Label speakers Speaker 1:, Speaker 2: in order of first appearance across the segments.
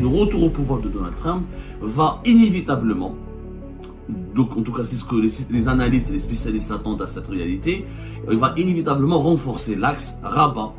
Speaker 1: Le retour au pouvoir de Donald Trump va inévitablement, donc en tout cas c'est ce que les analystes et les spécialistes attendent à cette réalité, il va inévitablement renforcer l'axe Rabat,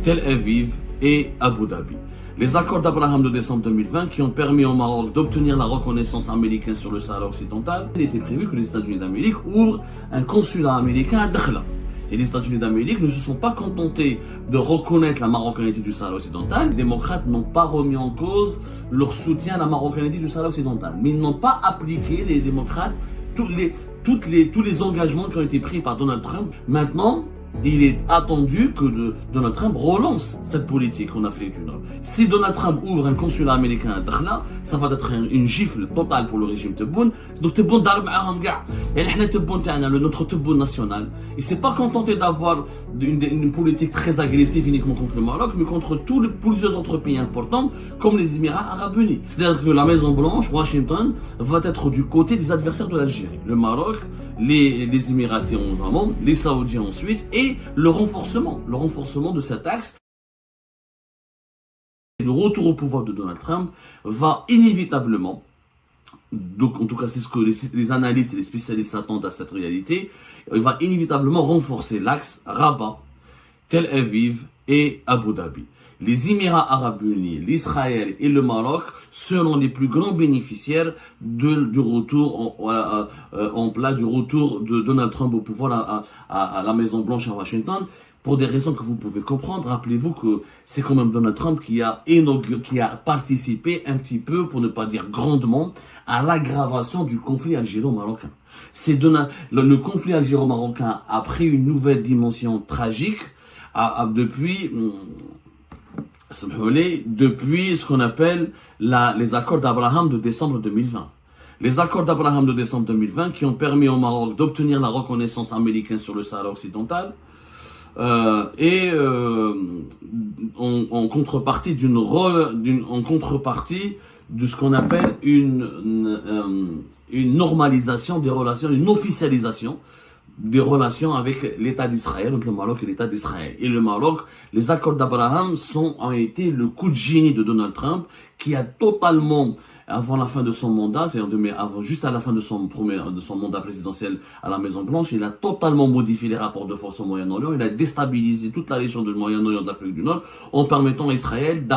Speaker 1: Tel Aviv et Abu Dhabi. Les accords d'Abraham de décembre 2020 qui ont permis au Maroc d'obtenir la reconnaissance américaine sur le Sahara occidental, il était prévu que les États-Unis d'Amérique ouvrent un consulat américain à Dakhla. Et les États-Unis d'Amérique ne se sont pas contentés de reconnaître la marocanité du Sahara occidental. Les démocrates n'ont pas remis en cause leur soutien à la marocanité du Sahara occidental. Mais ils n'ont pas appliqué, les démocrates, tous les engagements qui ont été pris par Donald Trump. Maintenant, il est attendu que Donald Trump relance cette politique en Afrique du Nord. Si Donald Trump ouvre un consulat américain à Dakhla, ça va être une gifle totale pour le régime Tebboune. Donc Tebboune darb معاهم كاع. يعني احنا Tebboune تاعنا notre Tebboune national, il s'est pas contenté d'avoir une politique très agressive uniquement contre le Maroc, mais contre plusieurs autres pays importants comme les Émirats Arabes Unis. C'est-à-dire que la Maison Blanche, Washington, va être du côté des adversaires de l'Algérie. Le Maroc, les Émiratis vraiment, les Saoudiens ensuite, et le renforcement de cet axe. Le retour au pouvoir de Donald Trump va inévitablement, donc en tout cas c'est ce que les analystes et les spécialistes attendent à cette réalité, il va inévitablement renforcer l'axe Rabat, Tel Aviv et Abu Dhabi. Les Émirats Arabes Unis, l'Israël et le Maroc seront les plus grands bénéficiaires du retour du retour de Donald Trump au pouvoir à la Maison Blanche à Washington. Pour des raisons que vous pouvez comprendre, rappelez-vous que c'est quand même Donald Trump qui a participé un petit peu, pour ne pas dire grandement, à l'aggravation du conflit algéro-marocain. Le conflit algéro-marocain a pris une nouvelle dimension tragique depuis ce qu'on appelle les accords d'Abraham de décembre 2020. Les accords d'Abraham de décembre 2020 qui ont permis au Maroc d'obtenir la reconnaissance américaine sur le Sahara occidental, en contrepartie de ce qu'on appelle une normalisation des relations, une officialisation des relations avec l'État d'Israël, donc le Maroc et l'État d'Israël. Et le Maroc, les accords d'Abraham ont été le coup de génie de Donald Trump, qui a totalement, avant la fin de son mandat, juste à la fin de son mandat présidentiel à la Maison Blanche, il a totalement modifié les rapports de force au Moyen-Orient. Il a déstabilisé toute la région du Moyen-Orient d'Afrique du Nord en permettant à Israël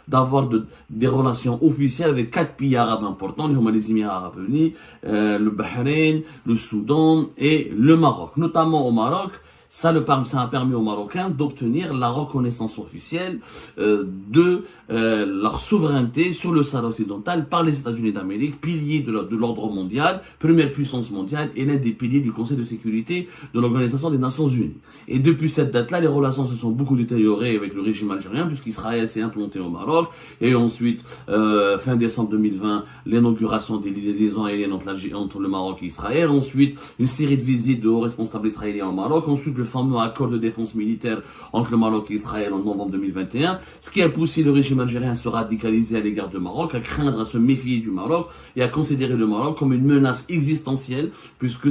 Speaker 1: d'avoir des relations officielles avec 4 pays arabes importants, les Émirats Arabes Unis, le Bahreïn, le Soudan et le Maroc. Notamment au Maroc, ça a permis aux Marocains d'obtenir la reconnaissance officielle de leur souveraineté sur le Sahara occidental par les États-Unis d'Amérique, pilier de l'ordre mondial, première puissance mondiale et l'un des piliers du Conseil de sécurité de l'Organisation des Nations Unies. Et depuis cette date-là, les relations se sont beaucoup détériorées avec le régime algérien, puisqu'Israël s'est implanté au Maroc. Et ensuite, fin décembre 2020, l'inauguration des liaisons aériennes entre le Maroc et Israël. Ensuite, une série de visites de hauts responsables israéliens au Maroc. Ensuite, le fameux accord de défense militaire entre le Maroc et Israël en novembre 2021, ce qui a poussé le régime algérien à se radicaliser à l'égard du Maroc, à craindre, à se méfier du Maroc et à considérer le Maroc comme une menace existentielle, puisque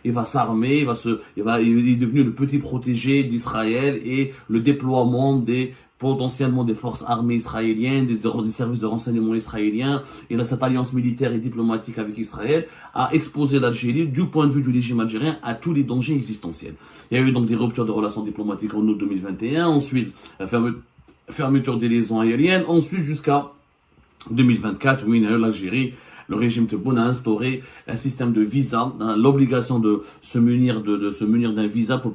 Speaker 1: il va s'armer, il est devenu le petit protégé d'Israël et le déploiement potentiellement des forces armées israéliennes, des services de renseignement israéliens, et de cette alliance militaire et diplomatique avec Israël, a exposé l'Algérie, du point de vue du régime algérien, à tous les dangers existentiels. Il y a eu donc des ruptures de relations diplomatiques en août 2021, ensuite, fermeture des liaisons aériennes, ensuite jusqu'à 2024, où l'Algérie, le régime Tebboune a instauré un système de visa, l'obligation de se munir d'un visa pour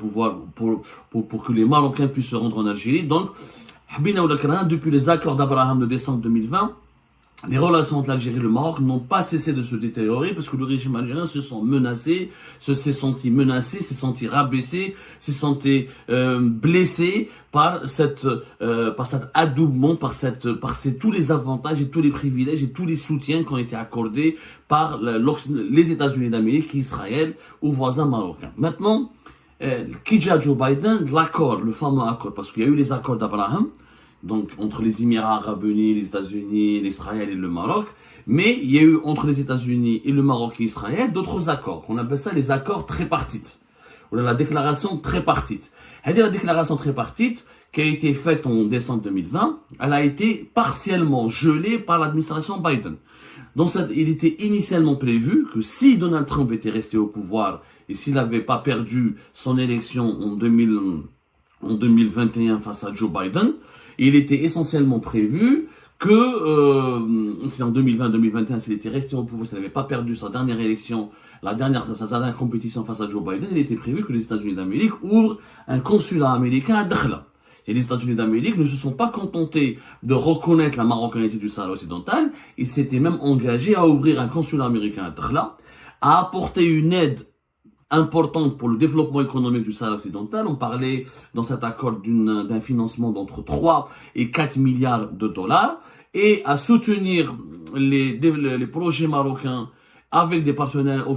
Speaker 1: que les Marocains puissent se rendre en Algérie. Donc, depuis les accords d'Abraham de décembre 2020, les relations entre l'Algérie et le Maroc n'ont pas cessé de se détériorer parce que le régime algérien s'est senti rabaissé, s'est senti blessé par cet adoubement, par tous les avantages et tous les privilèges et tous les soutiens qui ont été accordés par les États-Unis d'Amérique et Israël aux voisins marocains. Maintenant, Kidja Joe Biden, le fameux accord, parce qu'il y a eu les accords d'Abraham, donc entre les Émirats Arabes Unis, les États-Unis, l'Israël et le Maroc, mais il y a eu entre les États-Unis et le Maroc et Israël d'autres accords, qu'on appelle ça les accords tripartites, ou la déclaration tripartite. C'est-à-dire la déclaration tripartite qui a été faite en décembre 2020, elle a été partiellement gelée par l'administration Biden. Il était initialement prévu que si Donald Trump était resté au pouvoir et s'il n'avait pas perdu son élection en 2021 face à Joe Biden, il était essentiellement prévu que en 2020-2021, s'il était resté au pouvoir, s'il n'avait pas perdu sa dernière élection, sa dernière compétition face à Joe Biden, il était prévu que les États-Unis d'Amérique ouvrent un consulat américain à Dakhla. Et les États-Unis d'Amérique ne se sont pas contentés de reconnaître la marocanité du Sahara occidental, ils s'étaient même engagés à ouvrir un consulat américain à Dakhla, à apporter une aide importante pour le développement économique du Sahara occidental. On parlait dans cet accord d'un financement d'entre 3 et 4 milliards de dollars, et à soutenir les projets marocains avec des partenaires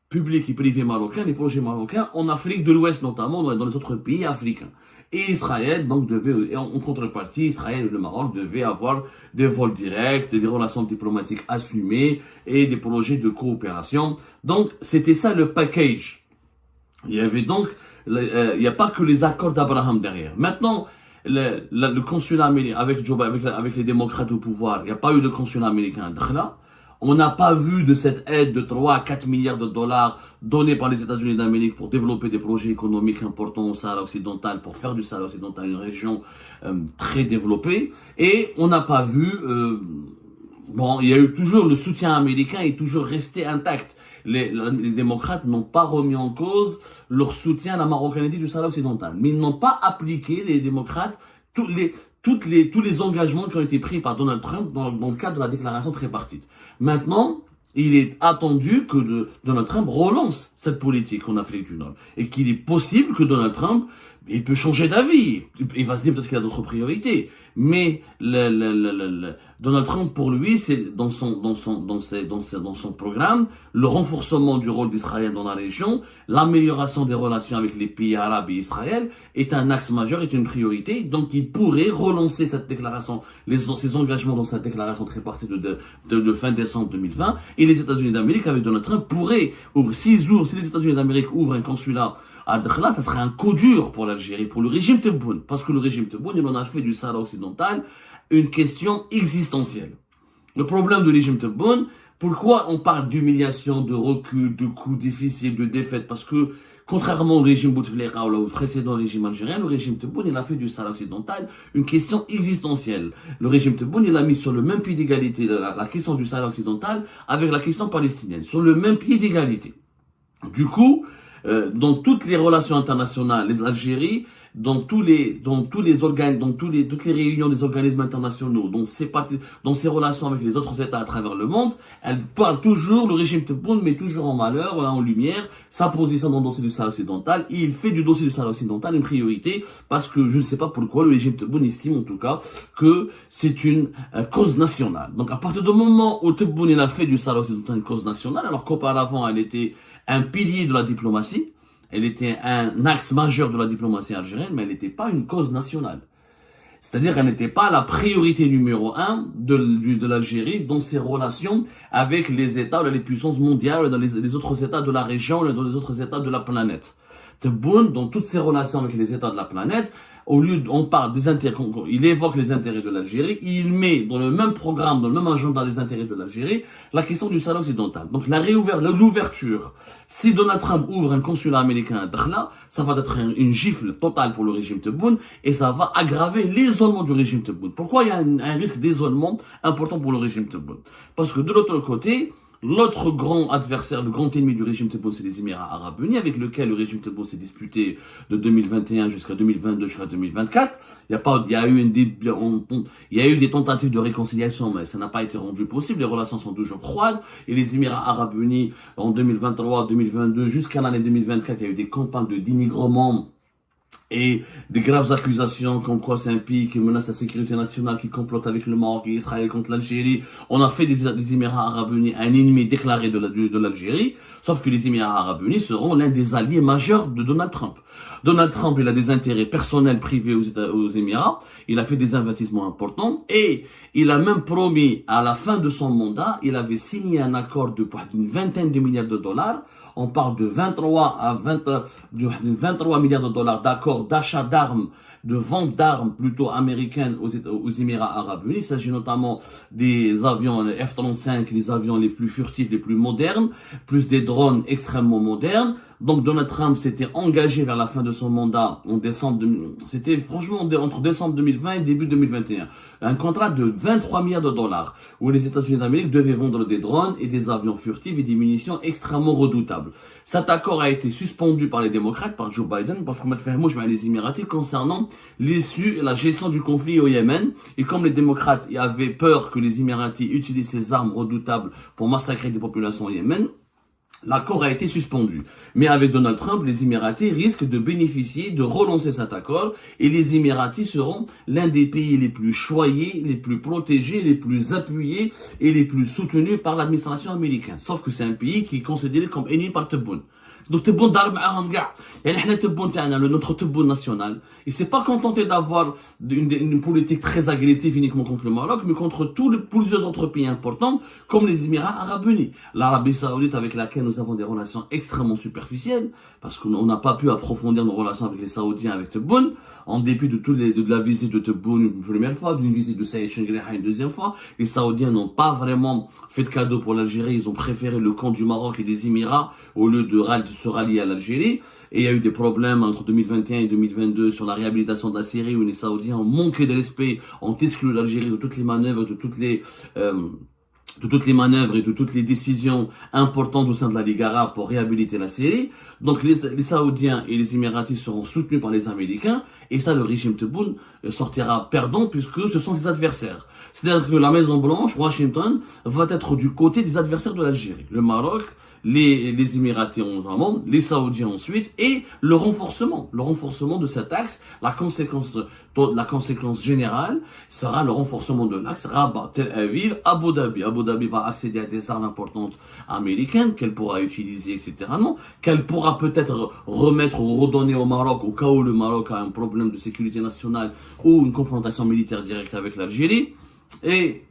Speaker 1: publics et privés marocains, les projets marocains en Afrique de l'Ouest notamment, dans les autres pays africains. Et Israël, donc, en contrepartie, Israël et le Maroc devaient avoir des vols directs, des relations diplomatiques assumées et des projets de coopération. Donc, c'était ça le package. Il y avait donc, il n'y a pas que les accords d'Abraham derrière. Maintenant, le consulat américain, avec les démocrates au pouvoir, il n'y a pas eu de consulat américain à Dakhla. On n'a pas vu de cette aide de 3 à 4 milliards de dollars donnée par les États-Unis d'Amérique pour développer des projets économiques importants au Sahara occidental, pour faire du Sahara occidental une région très développée. Et on n'a pas vu, il y a eu toujours le soutien américain est toujours resté intact. Les démocrates n'ont pas remis en cause leur soutien à la marocanité du Sahara occidental. Mais ils n'ont pas appliqué, les démocrates, tous les engagements qui ont été pris par Donald Trump dans le cadre de la déclaration tripartite. Maintenant, il est attendu que Donald Trump relance cette politique en Afrique du Nord. Et qu'il est possible que Donald Trump, il peut changer d'avis. Il va se dire peut-être qu'il a d'autres priorités. Mais Donald Trump, pour lui, c'est dans son programme, le renforcement du rôle d'Israël dans la région, l'amélioration des relations avec les pays arabes et Israël est un axe majeur, est une priorité. Donc, il pourrait relancer cette déclaration, ses engagements dans cette déclaration tripartite de fin décembre 2020. Et les États-Unis d'Amérique, avec Donald Trump, pourraient ouvrir, si les États-Unis d'Amérique ouvrent un consulat à Dakhla, ça serait un coup dur pour l'Algérie, pour le régime Tebboune. Parce que le régime Tebboune, il en a fait du Sahara occidental une question existentielle. Le problème du régime Tebboune, pourquoi on parle d'humiliation, de recul, de coups difficiles, de défaites? Parce que, contrairement au régime Bouteflika ou au précédent régime algérien, le régime Tebboune, il a fait du Sahara occidental une question existentielle. Le régime Tebboune, il a mis sur le même pied d'égalité la question du Sahara occidental avec la question palestinienne. Sur le même pied d'égalité. Du coup, dans toutes les relations internationales, l'Algérie, dans toutes les réunions des organismes internationaux, dans ses relations avec les autres États à travers le monde, elle parle toujours, le régime Tebboune met toujours en valeur, en lumière, sa position dans le dossier du Sahara occidental. Et il fait du dossier du Sahara occidental une priorité parce que je ne sais pas pourquoi le régime Tebboune estime en tout cas que c'est une cause nationale. Donc à partir du moment où Tebboune il a fait du Sahara occidental une cause nationale, alors qu'auparavant elle était un pilier de la diplomatie, elle était un axe majeur de la diplomatie algérienne, mais elle n'était pas une cause nationale. C'est-à-dire qu'elle n'était pas la priorité numéro 1 de l'Algérie dans ses relations avec les États, les puissances mondiales, dans les autres États de la région, dans les autres États de la planète. Tebboune, dans toutes ses relations avec les États de la planète, au lieu on parle des intérêts, il évoque les intérêts de l'Algérie, il met dans le même programme, dans le même agenda des intérêts de l'Algérie, la question du Sahara occidental. Donc l'ouverture. Si Donald Trump ouvre un consulat américain à Dakhla, ça va être une gifle totale pour le régime Tebboune et ça va aggraver l'isolement du régime Tebboune. Pourquoi il y a un risque d'isolement important pour le régime Tebboune? Parce que de l'autre côté, l'autre grand adversaire, le grand ennemi du régime Tebboune, c'est les Émirats Arabes Unis, avec lequel le régime Tebboune s'est disputé de 2021 jusqu'à 2022, jusqu'à 2024. Il y a eu des tentatives de réconciliation, mais ça n'a pas été rendu possible. Les relations sont toujours froides. Et les Émirats Arabes Unis, en 2023, 2022, jusqu'à l'année 2024, il y a eu des campagnes de dénigrement et des graves accusations comme quoi c'est un pays qui menace la sécurité nationale, qui complote avec le Maroc et Israël contre l'Algérie. On a fait des Émirats Arabes Unis un ennemi déclaré de l'Algérie, sauf que les Émirats Arabes Unis seront l'un des alliés majeurs de Donald Trump. Donald Trump, il a des intérêts personnels privés aux Émirats, il a fait des investissements importants et il a même promis à la fin de son mandat, il avait signé un accord d'une vingtaine de milliards de dollars On parle de 23 milliards de dollars d'accords d'achat d'armes, de vente d'armes plutôt américaines aux Émirats Arabes Unis. Il s'agit notamment des avions F-35, les avions les plus furtifs, les plus modernes, plus des drones extrêmement modernes. Donc Donald Trump s'était engagé vers la fin de son mandat en décembre, c'était franchement entre décembre 2020 et début 2021. Un contrat de 23 milliards de dollars où les États-Unis d'Amérique devaient vendre des drones et des avions furtifs et des munitions extrêmement redoutables. Cet accord a été suspendu par les démocrates, par Joe Biden, parce qu'on fait mouche les Émiratis concernant l'issue et la gestion du conflit au Yémen. Et comme les démocrates avaient peur que les Émiratis utilisent ces armes redoutables pour massacrer des populations au Yémen, l'accord a été suspendu. Mais avec Donald Trump, les Émiratis risquent de bénéficier, de relancer cet accord, et les Émiratis seront l'un des pays les plus choyés, les plus protégés, les plus appuyés et les plus soutenus par l'administration américaine. Sauf que c'est un pays qui est considéré comme ennemi par Tebboune. Donc Tebboune ضارب معاهم كاع. يعني احنا Tebboune تاعنا notre Tebboune national, il s'est pas contenté d'avoir une politique très agressive uniquement contre le Maroc, mais contre plusieurs autres pays importants comme les Émirats Arabes Unis, l'Arabie Saoudite avec laquelle nous avons des relations extrêmement superficielles parce qu'on n'a pas pu approfondir nos relations avec les Saoudiens, avec Tebboune, en dépit de la visite de Tebboune une première fois, d'une visite de Saïd Chenghreha une deuxième fois. Les Saoudiens n'ont pas vraiment fait de cadeau pour l'Algérie, ils ont préféré le camp du Maroc et des Émirats au lieu de se rallier à l'Algérie. Et il y a eu des problèmes entre 2021 et 2022 sur la réhabilitation de la Syrie où les Saoudiens ont manqué de respect, ont exclu l'Algérie de toutes les manœuvres, de toutes les manœuvres et de toutes les décisions importantes au sein de la Ligue arabe pour réhabiliter la Syrie. Donc les Saoudiens et les Émiratis seront soutenus par les Américains, et ça, le régime Tebboune sortira perdant puisque ce sont ses adversaires. C'est-à-dire que la Maison Blanche, Washington, va être du côté des adversaires de l'Algérie. Le Maroc, les Émiratis notamment, les Saoudiens ensuite, et le renforcement de cet axe, la conséquence générale sera le renforcement de l'axe Rabat, Tel Aviv, Abu Dhabi. Abu Dhabi va accéder à des armes importantes américaines qu'elle pourra utiliser, etc. Non, qu'elle pourra peut-être remettre ou redonner au Maroc au cas où le Maroc a un problème de sécurité nationale ou une confrontation militaire directe avec l'Algérie. Et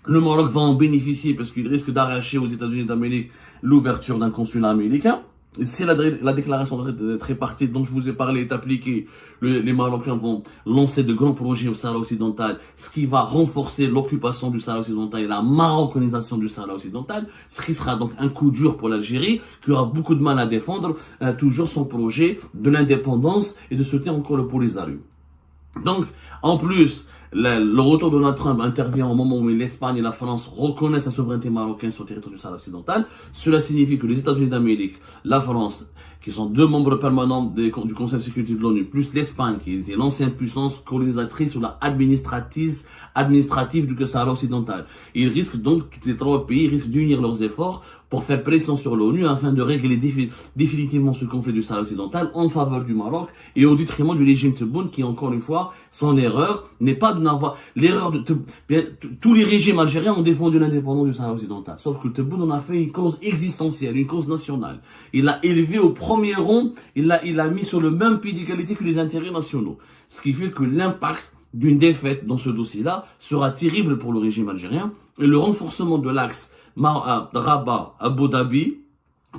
Speaker 1: le Maroc va en bénéficier parce qu'il risque d'arracher aux États-Unis d'Amérique l'ouverture d'un consulat américain. Et si la déclaration de tripartite dont je vous ai parlé est appliquée, les Marocains vont lancer de grands projets au Sahara occidental, ce qui va renforcer l'occupation du Sahara occidental et la marocanisation du Sahara occidental, ce qui sera donc un coup dur pour l'Algérie, qui aura beaucoup de mal à défendre toujours son projet de l'indépendance et de soutenir encore le Polisario. Donc, en plus, le retour de Donald Trump intervient au moment où l'Espagne et la France reconnaissent la souveraineté marocaine sur le territoire du Sahara occidental. Cela signifie que les États-Unis d'Amérique, la France, qui sont deux membres permanents du Conseil de sécurité de l'ONU, plus l'Espagne, qui est l'ancienne puissance colonisatrice ou la administrative du Sahara occidental. Ils risquent donc, tous les trois pays risquent d'unir leurs efforts pour faire pression sur l'ONU afin de régler définitivement ce conflit du Sahara occidental en faveur du Maroc et au détriment du régime Tebboune qui, encore une fois, son erreur n'est pas de n'avoir... Tous les régimes algériens ont défendu l'indépendance du Sahara occidental, sauf que Tebboune en a fait une cause existentielle, une cause nationale. Il l'a élevé au premier rang, il l'a mis sur le même pied d'égalité que les intérêts nationaux. Ce qui fait que l'impact d'une défaite dans ce dossier-là sera terrible pour le régime algérien et le renforcement de l'axe Rabat, Abu Dhabi,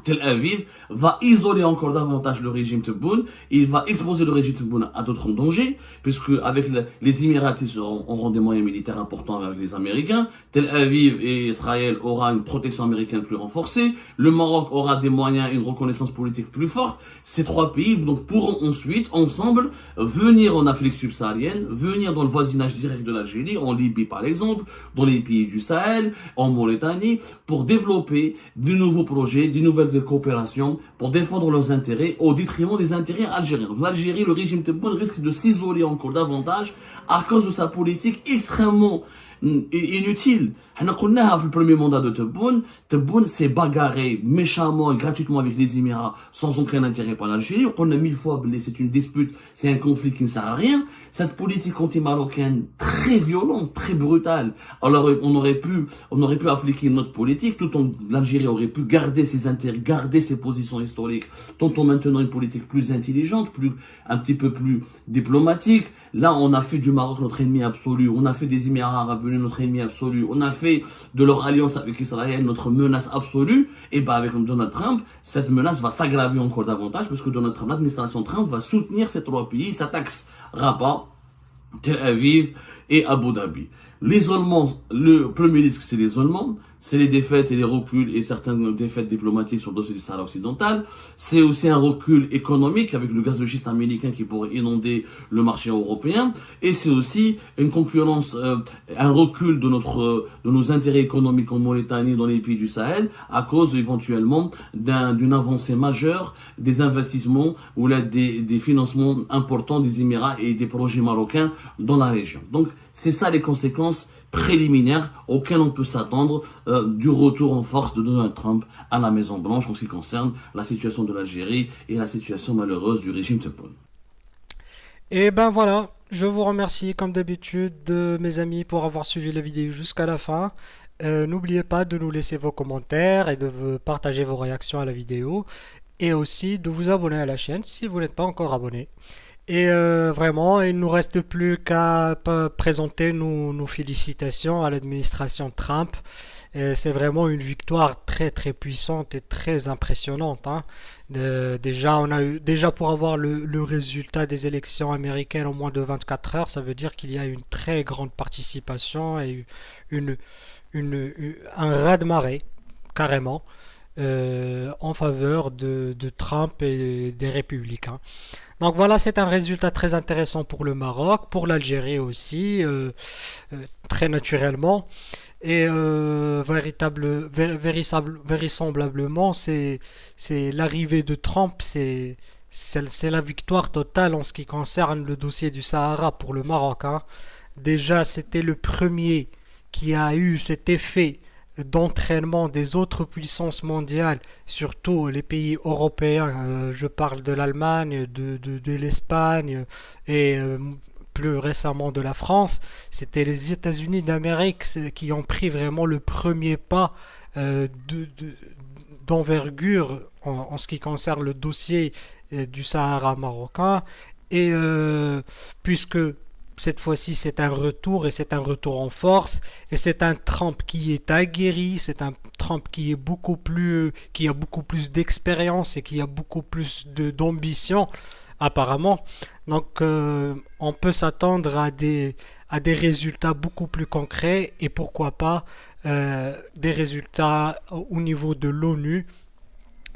Speaker 1: Tel Aviv va isoler encore davantage le régime Tebboune, il va exposer le régime Tebboune à d'autres dangers, puisque avec les Émiratis auront des moyens militaires importants avec les Américains, Tel Aviv et Israël aura une protection américaine plus renforcée, le Maroc aura des moyens et une reconnaissance politique plus forte. Ces trois pays donc pourront ensuite, ensemble, venir en Afrique subsaharienne, venir dans le voisinage direct de l'Algérie, en Libye par exemple, dans les pays du Sahel, en Mauritanie, pour développer de nouveaux projets, de nouvelles coopération pour défendre leurs intérêts au détriment des intérêts algériens. Donc l'Algérie, le régime Tebboune risque de s'isoler encore davantage à cause de sa politique extrêmement inutile. On a connu le premier mandat de Tebboune s'est bagarré méchamment et gratuitement avec les Émirats sans aucun intérêt pour l'Algérie. On a 1000 fois blessé, c'est une dispute, c'est un conflit qui ne sert à rien. Cette politique anti-marocaine très violente, très brutale. Alors on aurait pu appliquer notre politique tout en l'Algérie aurait pu garder ses intérêts, garder ses positions historiques, tout en maintenant une politique plus intelligente, un petit peu plus diplomatique. Là, on a fait du Maroc notre ennemi absolu. On a fait des Émirats Arabes devenu notre ennemi absolu. On a fait de leur alliance avec Israël notre menace absolue. Et ben avec Donald Trump, cette menace va s'aggraver encore davantage parce que Donald Trump, l'administration Trump va soutenir ces trois pays. Ça taxe Rabat, Tel Aviv et Abu Dhabi. L'isolement, le premier risque, c'est l'isolement. C'est les défaites et les reculs et certaines défaites diplomatiques sur le dossier du Sahara occidental. C'est aussi un recul économique avec le gaz de schiste américain qui pourrait inonder le marché européen. Et c'est aussi une concurrence, un recul de nos intérêts économiques en Mauritanie dans les pays du Sahel à cause éventuellement d'une avancée majeure des investissements ou des financements importants des Émirats et des projets marocains dans la région. Donc, c'est ça les conséquences préliminaires auxquelles on peut s'attendre du retour en force de Donald Trump à la Maison Blanche en ce qui concerne la situation de l'Algérie et la situation malheureuse du régime Tebboune.
Speaker 2: Et ben voilà, je vous remercie comme d'habitude mes amis pour avoir suivi la vidéo jusqu'à la fin. N'oubliez pas de nous laisser vos commentaires et de partager vos réactions à la vidéo et aussi de vous abonner à la chaîne si vous n'êtes pas encore abonné. Et vraiment, il ne nous reste plus qu'à présenter nos félicitations à l'administration Trump. C'est vraiment une victoire très très puissante et très impressionnante, hein. Déjà pour avoir le résultat des élections américaines en moins de 24 heures, ça veut dire qu'il y a une très grande participation et un raz-de-marée carrément en faveur de Trump et des républicains. Donc voilà, c'est un résultat très intéressant pour le Maroc, pour l'Algérie aussi, très naturellement. Et vraisemblablement, c'est l'arrivée de Trump, c'est la victoire totale en ce qui concerne le dossier du Sahara pour le Maroc, hein. Déjà, c'était le premier qui a eu cet effet d'entraînement des autres puissances mondiales, surtout les pays européens, je parle de l'Allemagne, de l'Espagne et plus récemment de la France. C'était les États-Unis d'Amérique qui ont pris vraiment le premier pas d'envergure en ce qui concerne le dossier du Sahara marocain. Et puisque cette fois-ci, c'est un retour et c'est un retour en force et c'est un Trump qui est aguerri, c'est un Trump qui a beaucoup plus d'expérience et qui a beaucoup plus d'ambition apparemment. Donc, on peut s'attendre à des résultats beaucoup plus concrets et pourquoi pas des résultats au niveau de l'ONU.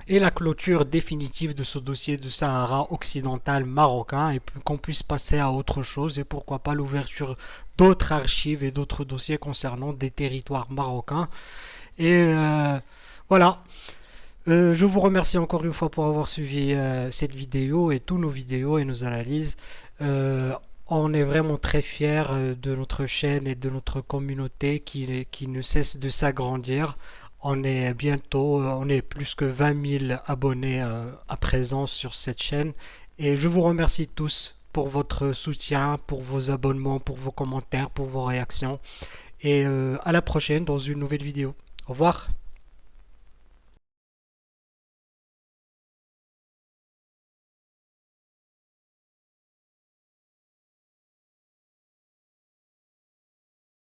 Speaker 2: Et la clôture définitive de ce dossier de Sahara occidental marocain et qu'on puisse passer à autre chose et pourquoi pas l'ouverture d'autres archives et d'autres dossiers concernant des territoires marocains. Et voilà, je vous remercie encore une fois pour avoir suivi cette vidéo et tous nos vidéos et nos analyses. On est vraiment très fiers de notre chaîne et de notre communauté qui ne cesse de s'agrandir. On est plus que 20 000 abonnés à présent sur cette chaîne. Et je vous remercie tous pour votre soutien, pour vos abonnements, pour vos commentaires, pour vos réactions. Et à la prochaine dans une nouvelle vidéo. Au revoir.